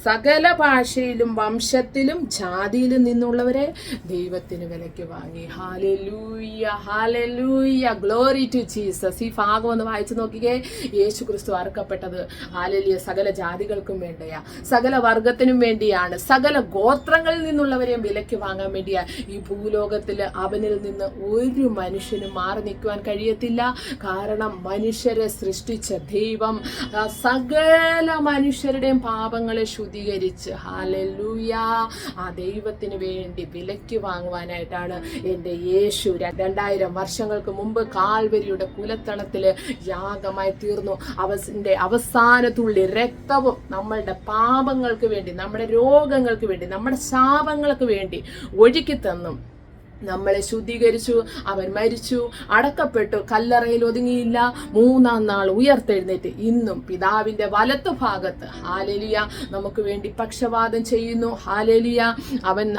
സകല ഭാഷയിലും വംശത്തിലും ജാതിയിലും നിന്നുള്ളവരെ ദൈവത്തിന് വിലയ്ക്ക് വാങ്ങി. Hallelujah, hallelujah, glory to Jesus. ഈ ഭാഗം ഒന്ന് വായിച്ചു നോക്കിക്കേ. യേശു ക്രിസ്തു അറുക്കപ്പെട്ടത് ഹല്ലേലൂയ സകല ജാതികൾക്കും വേണ്ടിയാ, സകല വർഗത്തിനും വേണ്ടിയാണ്, സകല ഗോത്രങ്ങളിൽ നിന്നുള്ളവരെയും വിലയ്ക്ക് വാങ്ങാൻ വേണ്ടിയാ. ഈ ഭൂലോകത്തില് അവനിൽ നിന്ന് ഒരു മനുഷ്യനും മാറി നിൽക്കുവാൻ കഴിയത്തില്ല. കാരണം മനുഷ്യരെ സൃഷ്ടിച്ച ദൈവം സകല മനുഷ്യരുടെയും പാപങ്ങളെ ശുദ്ധീകരിച്ച് ഹല്ലേലൂയ ആ ദൈവത്തിന് വേണ്ടി വിലയ്ക്ക് വാങ്ങുവാനായിട്ടാണ് എൻ്റെ യേശു 2000 വർഷങ്ങൾക്ക് മുമ്പ് കാൽവരിയുടെ കുലത്തളത്തില് യാഗമായി തീർന്നു. അവന്റെ അവസാനത്തുള്ളി രക്തവും നമ്മളുടെ പാപങ്ങൾക്ക് വേണ്ടി, നമ്മുടെ രോഗങ്ങൾക്ക് വേണ്ടി, നമ്മുടെ ശാപങ്ങൾക്ക് വേണ്ടി ഒഴുക്കി തന്നും നമ്മളെ ശുദ്ധീകരിച്ചു. അവൻ മരിച്ചു, അടക്കപ്പെട്ടു, കല്ലറയിൽ ഒതുങ്ങിയില്ല, 3-ാം നാൾ ഉയർത്തെഴുന്നേറ്റ് ഇന്നും പിതാവിന്റെ വലത്തു ഭാഗത്ത് ഹല്ലേലൂയ നമുക്ക് വേണ്ടി പക്ഷവാദം ചെയ്യുന്നു. ഹല്ലേലൂയ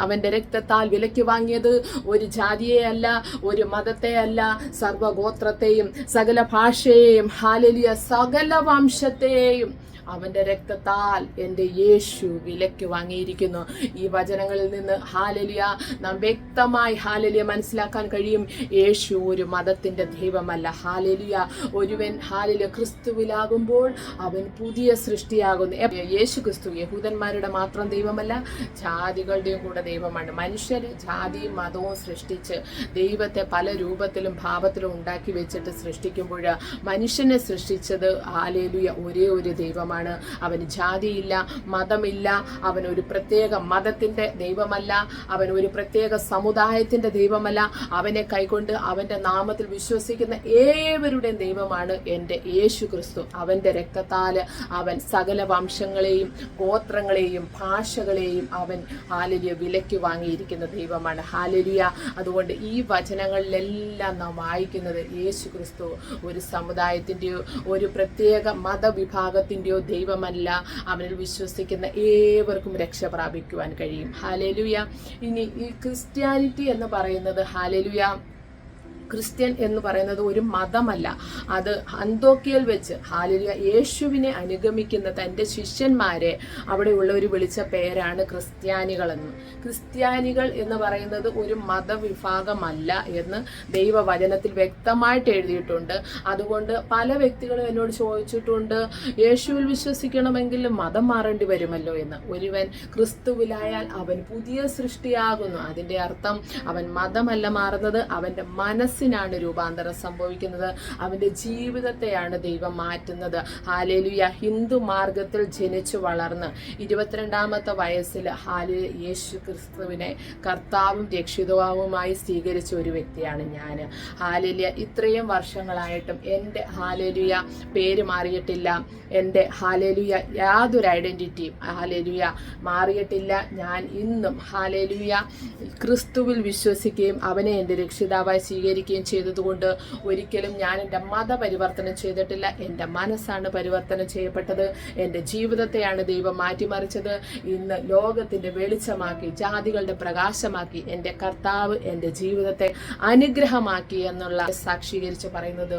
അവന്റെ രക്തത്താൽ വിലയ്ക്ക് വാങ്ങിയത് ഒരു ജാതിയെ അല്ല, ഒരു മതത്തെ അല്ല, സർവഗോത്രത്തെയും സകല ഭാഷയെയും ഹല്ലേലൂയ സകല വംശത്തെയും അവന്റെ രക്തത്താൽ എൻ്റെ യേശു വിലയ്ക്ക് വാങ്ങിയിരിക്കുന്നു. ഈ വചനങ്ങളിൽ നിന്ന് ഹല്ലേലൂയ നാം വ്യക്തമായി ഹല്ലേലൂയ മനസ്സിലാക്കാൻ കഴിയും. യേശു ഒരു മതത്തിന്റെ ദൈവമല്ല. ഹല്ലേലൂയ ഒരുവൻ ഹല്ലേലൂയ ക്രിസ്തുവിലാകുമ്പോൾ അവൻ പുതിയ സൃഷ്ടിയാകുന്നു. യേശു ക്രിസ്തു യഹൂദന്മാരുടെ മാത്രം ദൈവമല്ല, ജാതികളുടെയും കൂടെ ദൈവമാണ്. മനുഷ്യര് ജാതിയും മതവും സൃഷ്ടിച്ച് ദൈവത്തെ പല രൂപത്തിലും ഭാവത്തിലും ഉണ്ടാക്കി വെച്ചിട്ട് സൃഷ്ടിക്കുമ്പോൾ മനുഷ്യനെ സൃഷ്ടിച്ചത് ഹല്ലേലൂയ ഒരേ ഒരു ദൈവമാണ്. അവന് ജാതിയില്ല, മതമില്ല, അവൻ ഒരു പ്രത്യേക മതത്തിന്റെ ദൈവമല്ല, അവൻ ഒരു പ്രത്യേക സമുദായത്തിന്റെ ദൈവമല്ല. അവനെ കൈക്കൊണ്ട് അവന്റെ നാമത്തിൽ വിശ്വസിക്കുന്ന ഏവരുടെയും ദൈവമാണ് എൻ്റെ യേശു ക്രിസ്തു. അവന്റെ രക്തത്താല് അവൻ സകല വംശങ്ങളെയും ഗോത്രങ്ങളെയും ഭാഷകളെയും അവൻ ഹല്ലേലൂയ വിലയ്ക്ക് വാങ്ങിയിരിക്കുന്ന ദൈവമാണ്. ഹല്ലേലൂയ. അതുകൊണ്ട് ഈ വചനങ്ങളിലെല്ലാം നാം വായിക്കുന്നത് യേശു ക്രിസ്തു ഒരു സമുദായത്തിന്റെയോ ഒരു പ്രത്യേക മതവിഭാഗത്തിന്റെയോ ദൈവമല്ല. അവനിൽ വിശ്വസിക്കുന്ന ഏവർക്കും രക്ഷ പ്രാപിക്കുവാൻ കഴിയും. ഹല്ലേലൂയ. ഇനി ഈ ക്രിസ്ത്യാനിറ്റി എന്ന് പറയുന്നത് ഹല്ലേലൂയ ക്രിസ്ത്യൻ എന്ന് പറയുന്നത് ഒരു മതമല്ല. അത് അന്തോക്യയിൽ വെച്ച് ഹല്ലേലൂയ യേശുവിനെ അനുഗമിക്കുന്ന തൻ്റെ ശിഷ്യന്മാരെ അവിടെയുള്ളവർ വിളിച്ച പേരാണ് ക്രിസ്ത്യാനികളെന്ന്. ക്രിസ്ത്യാനികൾ എന്ന് പറയുന്നത് ഒരു മതവിഭാഗമല്ല എന്ന് ദൈവവചനത്തിൽ വ്യക്തമായിട്ട് എഴുതിയിട്ടുണ്ട്. അതുകൊണ്ട് പല വ്യക്തികളും എന്നോട് ചോദിച്ചിട്ടുണ്ട്, യേശുവിൽ വിശ്വസിക്കണമെങ്കിൽ മതം മാറേണ്ടി വരുമല്ലോ എന്ന്. ഒരുവൻ ക്രിസ്തുവിലായാൽ അവൻ പുതിയ സൃഷ്ടിയാകുന്നു. അതിൻ്റെ അർത്ഥം അവൻ മതമല്ല മാറുന്നത്, അവൻ്റെ മനസ്സിനാണ് രൂപാന്തരം സംഭവിക്കുന്നത്, അവന്റെ ജീവിതത്തെയാണ് ദൈവം മാറ്റുന്നത്. ഹല്ലേലൂയ. ഹിന്ദു മാർഗത്തിൽ ജനിച്ചു വളർന്ന് 22-ാമത്തെ വയസ്സിൽ ഹല്ലേലൂയ യേശു ക്രിസ്തുവിനെ കർത്താവും രക്ഷിതാവുമായി സ്വീകരിച്ച ഒരു വ്യക്തിയാണ് ഞാൻ. ഹല്ലേലൂയ. ഇത്രയും വർഷങ്ങളായിട്ടും എൻ്റെ ഹല്ലേലൂയ പേര് മാറിയിട്ടില്ല, എൻ്റെ ഹല്ലേലൂയ യാതൊരു ഐഡന്റിറ്റിയും ഹല്ലേലൂയ മാറിയിട്ടില്ല. ഞാൻ ഇന്നും ഹല്ലേലൂയ ക്രിസ്തുവിൽ വിശ്വസിക്കുകയും അവനെ എൻ്റെ രക്ഷിതാവായി സ്വീകരിക്കുകയും ചെയ്തതുകൊണ്ട് ഒരിക്കലും ഞാൻ എൻ്റെ മതപരിവർത്തനം ചെയ്തിട്ടില്ല. എൻ്റെ മനസ്സാണ് പരിവർത്തനം ചെയ്യപ്പെട്ടത്. എൻ്റെ ജീവിതത്തെയാണ് ദൈവം മാറ്റിമറിച്ചത്. ഇന്ന് ലോകത്തിന്റെ വെളിച്ചമാക്കി, ജാതികളുടെ പ്രകാശമാക്കി എൻ്റെ കർത്താവ് എൻ്റെ ജീവിതത്തെ അനുഗ്രഹമാക്കി എന്നുള്ള സാക്ഷീകരിച്ച് പറയുന്നത്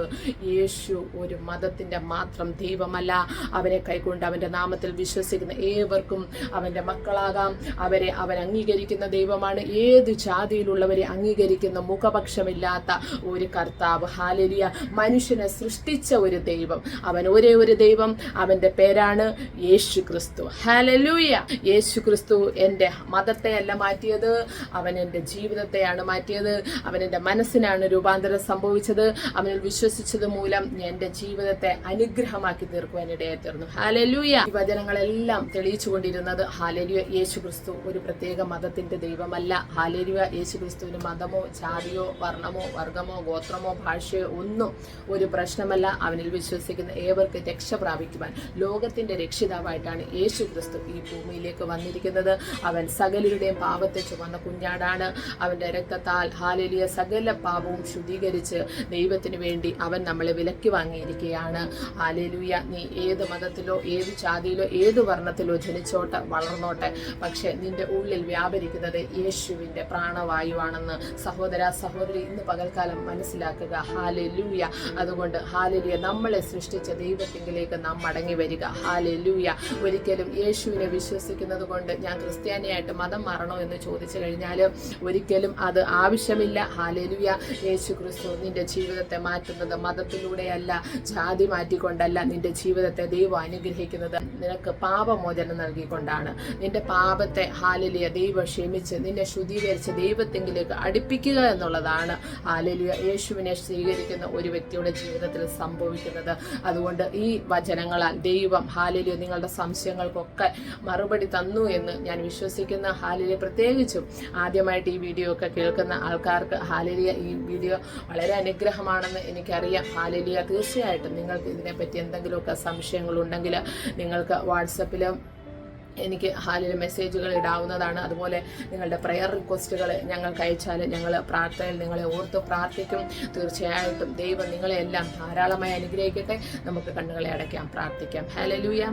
യേശു ഒരു മതത്തിന്റെ മാത്രം ദൈവമല്ല. അവനെ കൈക്കൊണ്ട് അവന്റെ നാമത്തിൽ വിശ്വസിക്കുന്ന ഏവർക്കും അവന്റെ മക്കളാകാം. അവരെ അവൻ അംഗീകരിക്കുന്ന ദൈവമാണ്. ഏത് ജാതിയിലുള്ളവരെ അംഗീകരിക്കുന്ന മുഖപക്ഷമില്ലാത്ത ഒരു കർത്താവ്. ഹല്ലേലൂയ. മനുഷ്യനെ സൃഷ്ടിച്ച ഒരു ദൈവം, അവൻ ഒരേ ഒരു ദൈവം, അവന്റെ പേരാണ് യേശു ക്രിസ്തു. ഹല്ലേലൂയ. യേശു ക്രിസ്തു എൻ്റെ മതത്തെ അല്ല മാറ്റിയത്, അവൻ എൻ്റെ ജീവിതത്തെയാണ് മാറ്റിയത്. അവൻ എൻ്റെ മനസ്സിനാണ് രൂപാന്തരം സംഭവിച്ചത്. അവനിൽ വിശ്വസിച്ചത് മൂലം എൻ്റെ ജീവിതത്തെ അനുഗ്രഹമാക്കി തീർക്കുവാൻ ഇടയായി തീർന്നു. ഹല്ലേലൂയ. ഈ വചനങ്ങളെല്ലാം തെളിയിച്ചുകൊണ്ടിരുന്നത് ഹല്ലേലൂയ യേശു ക്രിസ്തു ഒരു പ്രത്യേക മതത്തിന്റെ ദൈവമല്ല. ഹല്ലേലൂയ. യേശു ക്രിസ്തുവിന് മതമോ ജാതിയോ വർണ്ണമോ വർഗമോ ഗോത്രമോ ഭാഷയോ ഒന്നും ഒരു പ്രശ്നമല്ല. അവനിൽ വിശ്വസിക്കുന്ന ഏവർക്ക് രക്ഷ പ്രാപിക്കുവാൻ ലോകത്തിന്റെ രക്ഷിതാവായിട്ടാണ് യേശു ക്രിസ്തു ഈ ഭൂമിയിലേക്ക് വന്നിരിക്കുന്നത്. അവൻ സകലരുടെയും പാപത്തെ ചുമന്ന കുഞ്ഞാടാണ്. അവന്റെ രക്തത്താൽ ഹല്ലേലൂയ സകല പാപവും ശുദ്ധീകരിച്ച് ദൈവത്തിന് വേണ്ടി അവൻ നമ്മളെ വിലക്കി വാങ്ങിയിരിക്കുകയാണ്. ഹല്ലേലൂയ. നീ ഏത് മതത്തിലോ ഏത് ജാതിയിലോ ഏത് വർണ്ണത്തിലോ ജനിച്ചോട്ടെ വളർന്നോട്ടെ, പക്ഷെ നിന്റെ ഉള്ളിൽ വ്യാപരിക്കുന്നത് യേശുവിന്റെ പ്രാണവായുവാണെന്ന് സഹോദര സഹോദരി ഇന്ന് പകൽക്കാലം പകൽക്കാലം മനസ്സിലാക്കുക. ഹാലലൂയ. അതുകൊണ്ട് ഹാലലൂയ, നമ്മളെ സൃഷ്ടിച്ച ദൈവത്തിങ്കിലേക്ക് നാം മടങ്ങി വരിക. ഹാലലൂയ. ഒരിക്കലും യേശുവിനെ വിശ്വസിക്കുന്നത് കൊണ്ട് ഞാൻ ക്രിസ്ത്യാനിയായിട്ട് മതം മാറണോ എന്ന് ചോദിച്ചു കഴിഞ്ഞാൽ ഒരിക്കലും അത് ആവശ്യമില്ല. ഹാലലൂയ. യേശു ക്രിസ്തു നിന്റെ ജീവിതത്തെ മാറ്റുന്നത് മതത്തിലൂടെയല്ല, ജാതി മാറ്റിക്കൊണ്ടല്ല. നിന്റെ ജീവിതത്തെ ദൈവം അനുഗ്രഹിക്കുന്നത് നിനക്ക് പാപമോചനം നൽകിക്കൊണ്ടാണ്. നിന്റെ പാപത്തെ ഹാലലൂയ ദൈവം ക്ഷമിച്ച് നിന്നെ ശുദ്ധീകരിച്ച് ദൈവത്തെങ്കിലേക്ക് അടുപ്പിക്കുക എന്നുള്ളതാണ് ഹാലലൂയ യേശുവിനെ സ്വീകരിക്കുന്ന ഒരു വ്യക്തിയുടെ ജീവിതത്തിൽ സംഭവിക്കുന്നത്. അതുകൊണ്ട് ഈ വചനങ്ങളാൽ ദൈവം ഹാലലൂയ നിങ്ങളുടെ സംശയങ്ങൾക്കൊക്കെ മറുപടി തന്നു എന്ന് ഞാൻ വിശ്വസിക്കുന്ന. ഹാലലൂയ പ്രത്യേകിച്ചും ആദ്യമായിട്ട് ഈ വീഡിയോ ഒക്കെ കേൾക്കുന്ന ആൾക്കാർക്ക് ഹാലലൂയ ഈ വീഡിയോ വളരെ അനുഗ്രഹമാണെന്ന് എനിക്കറിയാം. ഹാലലൂയ. തീർച്ചയായിട്ടും നിങ്ങൾക്ക് ഇതിനെപ്പറ്റി എന്തെങ്കിലുമൊക്കെ സംശയങ്ങളുണ്ടെങ്കിൽ നിങ്ങൾക്ക് വാട്സപ്പിലും എനിക്ക് ഹാലിൽ മെസ്സേജുകൾ ഇടാവുന്നതാണ്. അതുപോലെ നിങ്ങളുടെ പ്രയർ റിക്വസ്റ്റുകൾ ഞങ്ങൾക്ക് അയച്ചാൽ ഞങ്ങൾ പ്രാർത്ഥനയിൽ നിങ്ങളെ ഓർത്ത് പ്രാർത്ഥിക്കും. തീർച്ചയായിട്ടും ദൈവം നിങ്ങളെല്ലാം ധാരാളമായി അനുഗ്രഹിക്കട്ടെ. നമുക്ക് കണ്ണുകളെ അടയ്ക്കാം, പ്രാർത്ഥിക്കാം. ഹല്ലേലൂയ.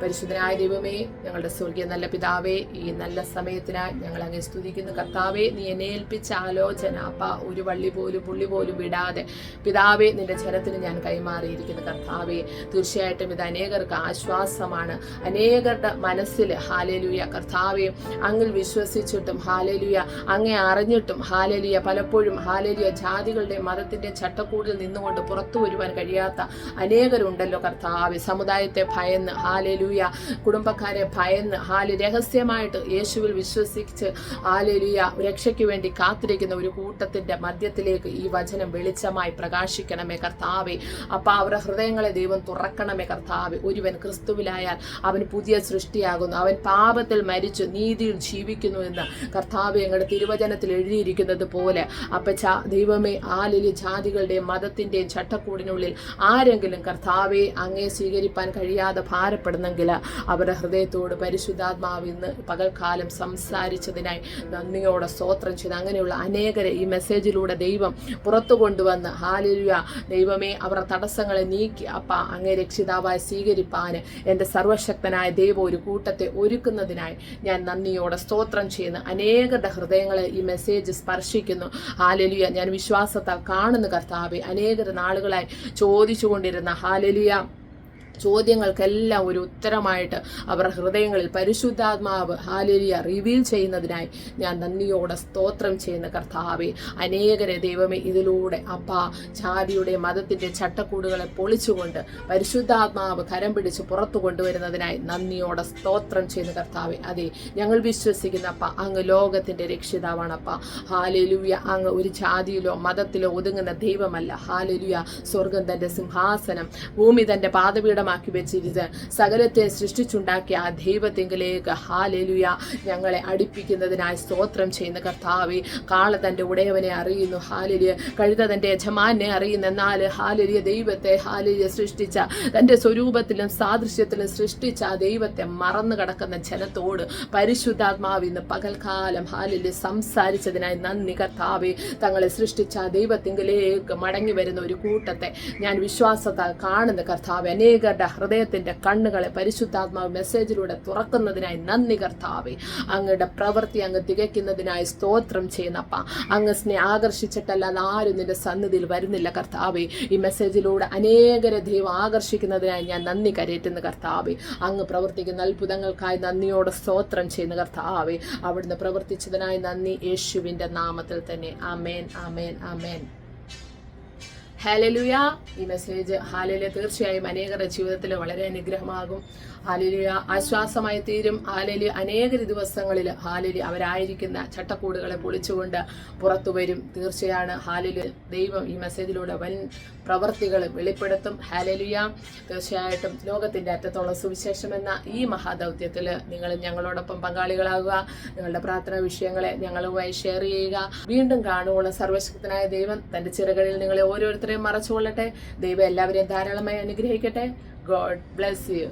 പരിശുദ്ധനായ ദൈവമേ, ഞങ്ങളുടെ സ്വർഗീയ നല്ല പിതാവേ, ഈ നല്ല സമയത്തിനായി ഞങ്ങൾ അങ്ങ് സ്തുതിക്കുന്നു. കർത്താവേ, നീ എന്നെ ഏൽപ്പിച്ച ആലോചന അപ്പ ഒരു വള്ളി പോലും പുള്ളി പോലും വിടാതെ പിതാവേ നിന്റെ ജനത്തിന് ഞാൻ കൈമാറിയിരിക്കുന്നു. കർത്താവേ, തീർച്ചയായിട്ടും ഇത് അനേകർക്ക് ആശ്വാസമാണ്. അനേകരുടെ മനസ്സിൽ ഹാലേലൂയ കർത്താവേ അങ്ങിൽ വിശ്വസിച്ചിട്ടും ഹാലേലൂയ അങ്ങേ അറിഞ്ഞിട്ടും ഹാലേലൂയ പലപ്പോഴും ഹാലേലൂയ ജാതികളുടെ മതത്തിന്റെ ചട്ടക്കൂടിൽ നിന്നുകൊണ്ട് പുറത്തു വരുവാൻ കഴിയാത്ത അനേകരുണ്ടല്ലോ കർത്താവേ. സമുദായത്തെ ഭയന്ന് ഹാലേലൂയ, കുടുംബക്കാരെ ഭയന്ന് രഹസ്യമായിട്ട് യേശുവിൽ വിശ്വസിച്ച് ഹാലേലൂയ രക്ഷയ്ക്ക് വേണ്ടി കാത്തിരിക്കുന്ന ഒരു കൂട്ടത്തിന്റെ മധ്യത്തിലേക്ക് ഈ വചനം വെളിച്ചമായി പ്രകാശിക്കണമേ കർത്താവേ. അപ്പ അവരുടെ ഹൃദയങ്ങളെ ദൈവം തുറക്കണമേ കർത്താവേ. ഒരുവൻ ക്രിസ്തുവിലായാൽ അവൻ പുതിയ സൃഷ്ടിയാകുന്നു, അവൻ പാപത്തിൽ മരിച്ചു നീതിയിൽ ജീവിക്കുന്നു എന്ന് കർത്താവേ ഞങ്ങളുടെ തിരുവചനത്തിൽ എഴുതിയിരിക്കുന്നത് പോലെ അപ്പച്ച ദൈവമേ ആലില് ജാതികളുടെയും മതത്തിന്റെയും ചട്ടക്കൂടിനുള്ളിൽ ആരെങ്കിലും കർത്താവെ അങ്ങേ സ്വീകരിപ്പാൻ കഴിയാതെ ഭാരപ്പെടുന്നെങ്കിൽ അവരുടെ ഹൃദയത്തോട് പരിശുദ്ധാത്മാവ് ഇന്ന് പകൽക്കാലം സംസാരിച്ചതിനായി നന്ദിയോടെ സ്തോത്രം ചെയ്ത് അങ്ങനെയുള്ള അനേകരെ ഈ മെസ്സേജിലൂടെ ദൈവം പുറത്തു കൊണ്ടുവന്ന് ഹാലലുയ ദൈവമേ അവരുടെ തടസ്സങ്ങളെ നീക്കി അപ്പ അങ്ങേ രക്ഷിതാവായി സ്വീകരിപ്പാൻ എൻ്റെ സർവശക്തനായ ദൈവം ഒരു കൂട്ടത്തെ ഒരുക്കുന്നതിനായി ഞാൻ നന്ദിയോടെ സ്തോത്രം ചെയ്യുന്നു. അനേകരുടെ ഹൃദയങ്ങളെ ഈ മെസ്സേജ് സ്പർശിക്കുന്നു. ഹാലലുയ ഞാൻ വിശ്വാസത്താൽ കാണുന്നു കർത്താവെ. അനേകർ നാളുകളായി ചോദിച്ചുകൊണ്ടിരുന്ന ഹാലലുയ ചോദ്യങ്ങൾക്കെല്ലാം ഒരു ഉത്തരമായിട്ട് അവരുടെ ഹൃദയങ്ങളിൽ പരിശുദ്ധാത്മാവ് ഹാലേലിയ റിവീൽ ചെയ്യുന്നതിനായി ഞാൻ നന്ദിയോടെ സ്തോത്രം ചെയ്യുന്ന കർത്താവെ. അനേകരെ ദൈവമേ ഇതിലൂടെ അപ്പാ ജാതിയുടെ മതത്തിന്റെ ചട്ടക്കൂടുകളെ പൊളിച്ചുകൊണ്ട് പരിശുദ്ധാത്മാവ് കരം പിടിച്ച് പുറത്തു കൊണ്ടുവരുന്നതിനായി നന്ദിയോടെ സ്തോത്രം ചെയ്യുന്ന കർത്താവെ. അതെ, ഞങ്ങൾ വിശ്വസിക്കുന്ന അപ്പ അങ്ങ് ലോകത്തിന്റെ രക്ഷിതാവാണപ്പ. ഹാലേലുയ അങ്ങ് ഒരു ജാതിയിലോ മതത്തിലോ ഒതുങ്ങുന്ന ദൈവമല്ല. ഹാലേലുയ സ്വർഗം തന്റെ സിംഹാസനം, ഭൂമി തന്റെ പാദപീഠം ാക്കി വെച്ചിരുത് സകലത്തെ സൃഷ്ടിച്ചുണ്ടാക്കിയ ആ ദൈവത്തിങ്കിലേക്ക് ഹാലേലുയ ഞങ്ങളെ അടുപ്പിക്കുന്നതിനായി സ്തോത്രം ചെയ്യുന്ന കർത്താവെ. കാള തന്റെ ഉടയവനെ അറിയുന്നു, ഹാലേലിയ കഴുത തന്റെ യജമാനെ അറിയുന്നു. എന്നാൽ ഹാലേലിയ ദൈവത്തെ ഹാലേലിയ സൃഷ്ടിച്ച തന്റെ സ്വരൂപത്തിലും സാദൃശ്യത്തിലും സൃഷ്ടിച്ച ആ ദൈവത്തെ മറന്നു കിടക്കുന്ന ജനത്തോട് പരിശുദ്ധാത്മാവ് ഇന്ന് പകൽക്കാലം ഹാലേലിയ സംസാരിച്ചതിനായി നന്ദി കർത്താവെ. തങ്ങളെ സൃഷ്ടിച്ച ആ ദൈവത്തിങ്കിലേക്ക് മടങ്ങി വരുന്ന ഒരു കൂട്ടത്തെ ഞാൻ വിശ്വാസത്താൽ കാണുന്ന കർത്താവെ. അനേകരുടെ ഹൃദയത്തിന്റെ കണ്ണുകളെ പരിശുദ്ധാത്മാവ് മെസ്സേജിലൂടെ തുറക്കുന്നതിനായി നന്ദി കർത്താവെ. അങ്ങയുടെ പ്രവൃത്തി അങ്ങ് തികയ്ക്കുന്നതിനായി സ്തോത്രം ചെയ്യുന്നപ്പ. അങ്ങ് ആകർഷിച്ചിട്ടല്ലാതെ ആരും നിന്റെ സന്നിധിയിൽ വരുന്നില്ല കർത്താവെ. ഈ മെസ്സേജിലൂടെ അനേകരെ ദൈവം ആകർഷിക്കുന്നതിനായി ഞാൻ നന്ദി കരയറ്റുന്ന കർത്താവെ. അങ്ങ് പ്രവർത്തിക്കുന്ന അത്ഭുതങ്ങൾക്കായി നന്ദിയോടെ സ്തോത്രം ചെയ്യുന്ന കർത്താവെ. അവിടുന്ന് പ്രവർത്തിച്ചതിനായി നന്ദി, യേശുവിന്റെ നാമത്തിൽ തന്നെ. ആമേൻ, ആമേൻ, ആമേൻ. ഹല്ലേലൂയ. ഈ മെസ്സേജ് ഹാലേലിയ തീർച്ചയായും അനേകരുടെ ജീവിതത്തിൽ വളരെ അനുഗ്രഹമാകും. ഹാലേലിയ ആശ്വാസമായി തീരും. ഹാലേലിയ അനേക ദിവസങ്ങളിൽ ഹാലേലിയ അവരായിരിക്കുന്ന ചട്ടക്കൂടുകളെ പൊളിച്ചുകൊണ്ട് പുറത്തു വരും. തീർച്ചയാണ് ഹാലേലിയ ദൈവം ഈ മെസ്സേജിലൂടെ വൻ പ്രവർത്തികൾ വെളിപ്പെടുത്തും. ഹാലേലിയ തീർച്ചയായിട്ടും ലോകത്തിന്റെ അറ്റത്തോളം സുവിശേഷം എന്ന ഈ മഹാദൗത്യത്തിൽ നിങ്ങൾ ഞങ്ങളോടൊപ്പം പങ്കാളികളാകുക. നിങ്ങളുടെ പ്രാർത്ഥനാ വിഷയങ്ങളെ ഞങ്ങളുമായി ഷെയർ ചെയ്യുക. വീണ്ടും കാണുവോളം സർവശക്തനായ ദൈവം തന്റെ ചിറകളിൽ നിങ്ങളെ ഓരോരുത്തരെയും മറച്ചുകൊള്ളട്ടെ. ദൈവം എല്ലാവരെയും ധാരാളമായി അനുഗ്രഹിക്കട്ടെ. God bless you.